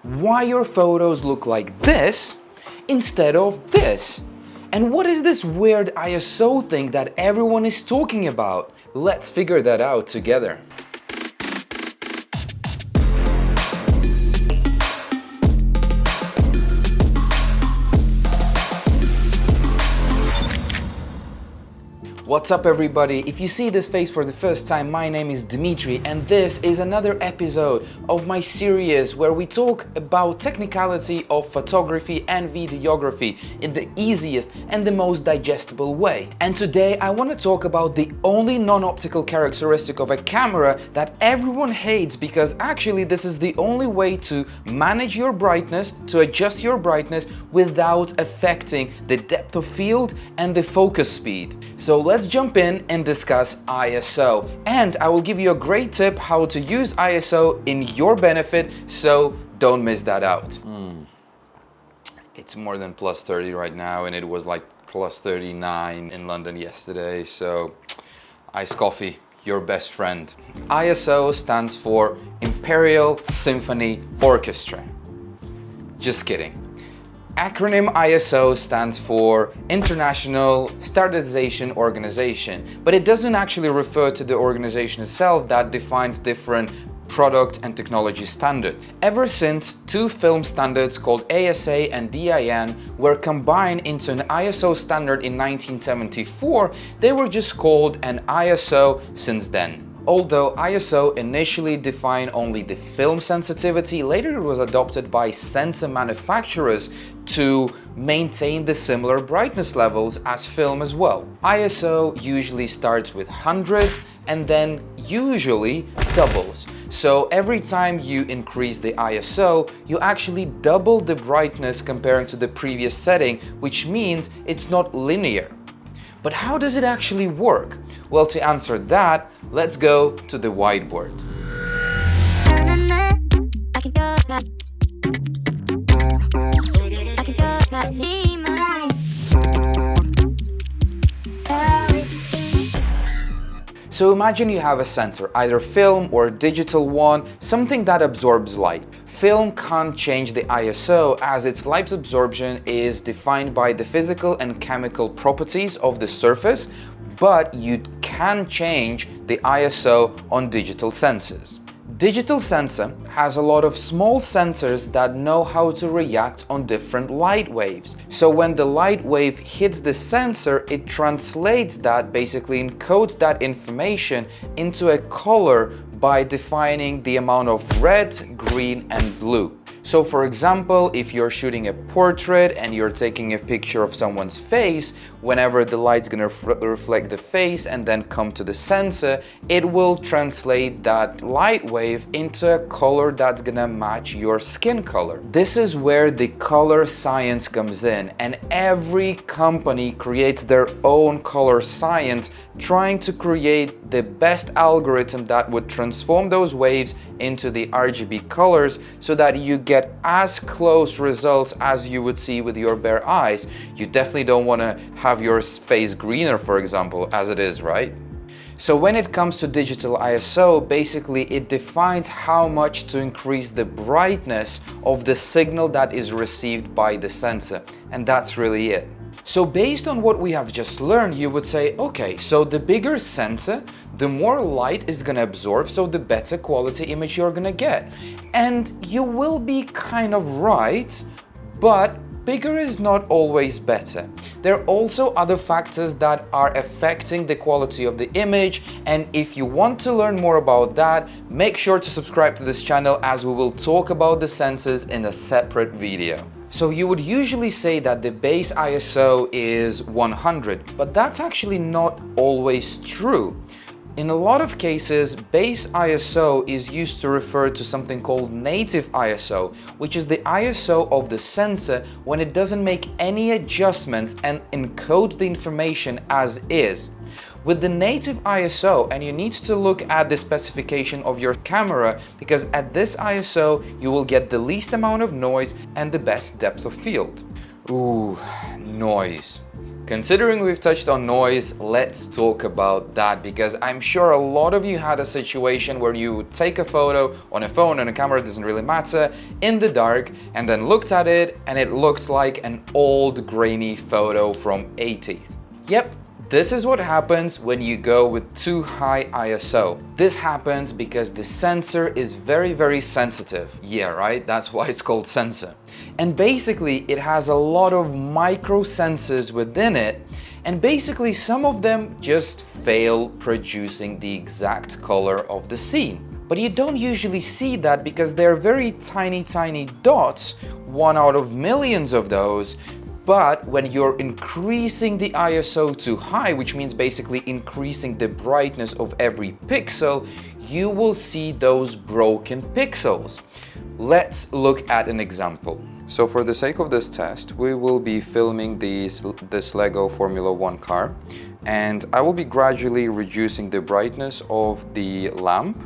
why your photos look like this instead of this. And what is this weird ISO thing that everyone is talking about? Let's figure that out together. What's up everybody? If you see this face for the first time, my name is Dimitri and this is another episode of my series where we talk about technicality of photography and videography in the easiest and the most digestible way. And today I want to talk about the only non-optical characteristic of a camera that everyone hates, because actually this is the only way to manage your brightness, to adjust your brightness without affecting the depth of field and the focus speed. So let's jump in and discuss ISO, and I will give you a great tip how to use ISO in your benefit, so don't miss that out. It's more than plus 30 right now, and it was like plus 39 in London yesterday, so iced coffee, your best friend. ISO stands for Imperial Symphony Orchestra. Just kidding. Acronym ISO stands for International Standardization Organization, but it doesn't actually refer to the organization itself that defines different product and technology standards. Ever since two film standards called ASA and DIN were combined into an ISO standard in 1974, they were just called an ISO since then. Although ISO initially defined only the film sensitivity, later it was adopted by sensor manufacturers to maintain the similar brightness levels as film as well. ISO usually starts with 100 and then usually doubles. So every time you increase the ISO, you actually double the brightness comparing to the previous setting, which means it's not linear. But how does it actually work? Well, to answer that, let's go to the whiteboard. So imagine you have a sensor, either film or digital one, something that absorbs light. Film can't change the ISO as its light absorption is defined by the physical and chemical properties of the surface, but you can change the ISO on digital sensors. Digital sensor has a lot of small sensors that know how to react on different light waves. So when the light wave hits the sensor, it translates that, basically encodes that information into a color by defining the amount of red, green and blue. So for example, if you're shooting a portrait and you're taking a picture of someone's face, whenever the light's gonna reflect the face and then come to the sensor, it will translate that light wave into a color that's gonna match your skin color. This is where the color science comes in, and every company creates their own color science, trying to create the best algorithm that would transform those waves into the RGB colors so that you get as close results as you would see with your bare eyes. You definitely don't want to have your face greener, for example, as it is, right? So when it comes to digital ISO, basically it defines how much to increase the brightness of the signal that is received by the sensor, and that's really it. So based on what we have just learned, you would say, okay, so the bigger sensor, the more light is gonna absorb, so the better quality image you're gonna get. And you will be kind of right, but bigger is not always better. There are also other factors that are affecting the quality of the image, and if you want to learn more about that, make sure to subscribe to this channel as we will talk about the sensors in a separate video. So you would usually say that the base ISO is 100, but that's actually not always true. In a lot of cases, base ISO is used to refer to something called native ISO, which is the ISO of the sensor when it doesn't make any adjustments and encodes the information as is. With the native ISO, and you need to look at the specification of your camera, because at this ISO you will get the least amount of noise and the best depth of field. Ooh, noise. Considering we've touched on noise, let's talk about that, because I'm sure a lot of you had a situation where you would take a photo on a phone and a camera, doesn't really matter, in the dark, and then looked at it and it looked like an old grainy photo from 80s. Yep. This is what happens when you go with too high ISO. This happens because the sensor is very sensitive. Yeah, right? That's why it's called sensor. And basically it has a lot of micro sensors within it, and basically some of them just fail producing the exact color of the scene. But you don't usually see that because they're very tiny dots, 1 out of millions of those. But when you're increasing the ISO too high, which means basically increasing the brightness of every pixel, you will see those broken pixels. Let's look at an example. So for the sake of this test, we will be filming this Lego Formula 1 car, and I will be gradually reducing the brightness of the lamp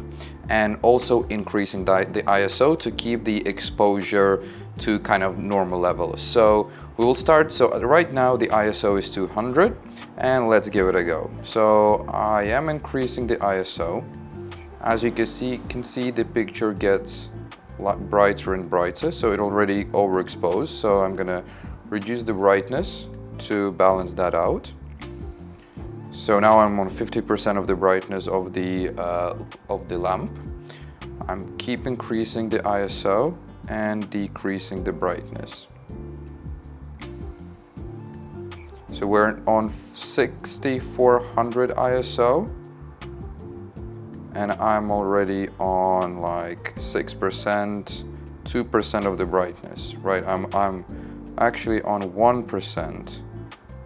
and also increasing the ISO to keep the exposure to kind of normal levels. So we will start, so right now the ISO is 200, and let's give it a go. So I am increasing the ISO. As you can see the picture gets brighter and brighter, so it already overexposed. So I'm gonna reduce the brightness to balance that out. So now I'm on 50% of the brightness of the lamp. I'm keep increasing the ISO and decreasing the brightness. So we're on 6400 ISO, and I'm already on like 6%, 2% of the brightness, right? I'm actually on 1%.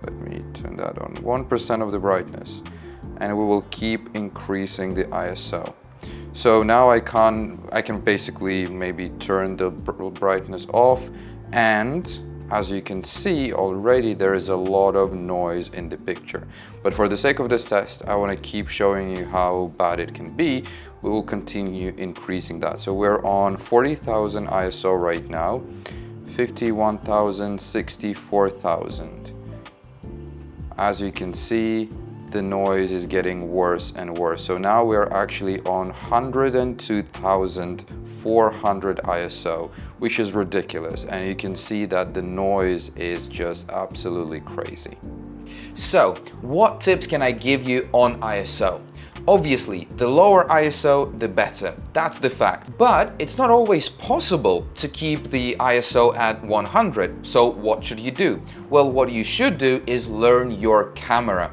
Let me turn that on, 1% of the brightness, and we will keep increasing the ISO. So now I can basically maybe turn the brightness off, and as you can see already there is a lot of noise in the picture. But for the sake of this test, I want to keep showing you how bad it can be. We will continue increasing that. So we're on 40,000 ISO right now, 51,000, 64,000. As you can see, the noise is getting worse and worse. So now we're actually on 102,400 ISO, which is ridiculous. And you can see that the noise is just absolutely crazy. So what tips can I give you on ISO? Obviously, the lower ISO, the better. That's the fact. But it's not always possible to keep the ISO at 100. So what should you do? Well, what you should do is learn your camera.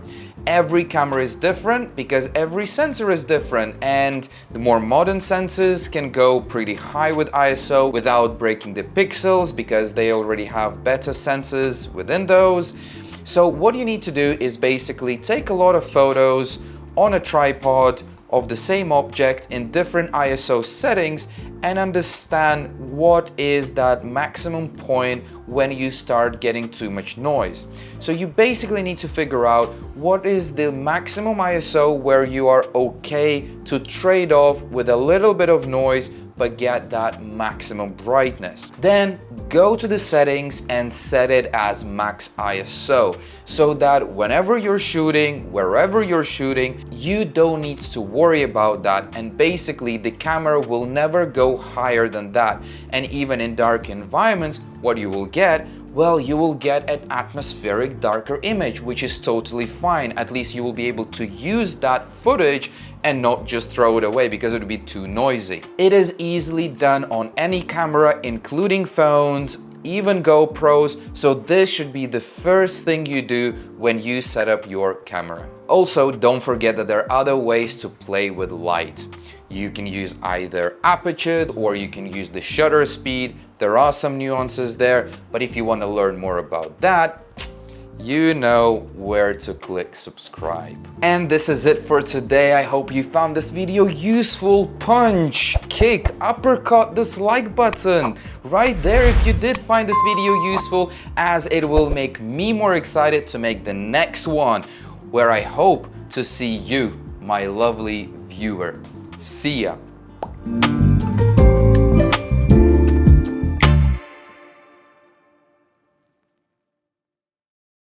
Every camera is different because every sensor is different, and the more modern sensors can go pretty high with ISO without breaking the pixels because they already have better sensors within those. So what you need to do is basically take a lot of photos on a tripod of the same object in different ISO settings and understand what is that maximum point when you start getting too much noise. So you basically need to figure out what is the maximum ISO where you are okay to trade off with a little bit of noise but get that maximum brightness. Then go to the settings and set it as max ISO so that whenever you're shooting, wherever you're shooting, you don't need to worry about that, and basically the camera will never go higher than that. And even in dark environments, what you will get, well, you will get an atmospheric darker image, which is totally fine. At least you will be able to use that footage and not just throw it away because it would be too noisy. It is easily done on any camera, including phones, even GoPros, so this should be the first thing you do when you set up your camera. Also, don't forget that there are other ways to play with light. You can use either aperture or you can use the shutter speed. There are some nuances there, but if you want to learn more about that, you know where to click subscribe. And this is it for today. I hope you found this video useful. Punch, kick, uppercut this like button right there if you did find this video useful, as it will make me more excited to make the next one, where I hope to see you, my lovely viewer. See ya.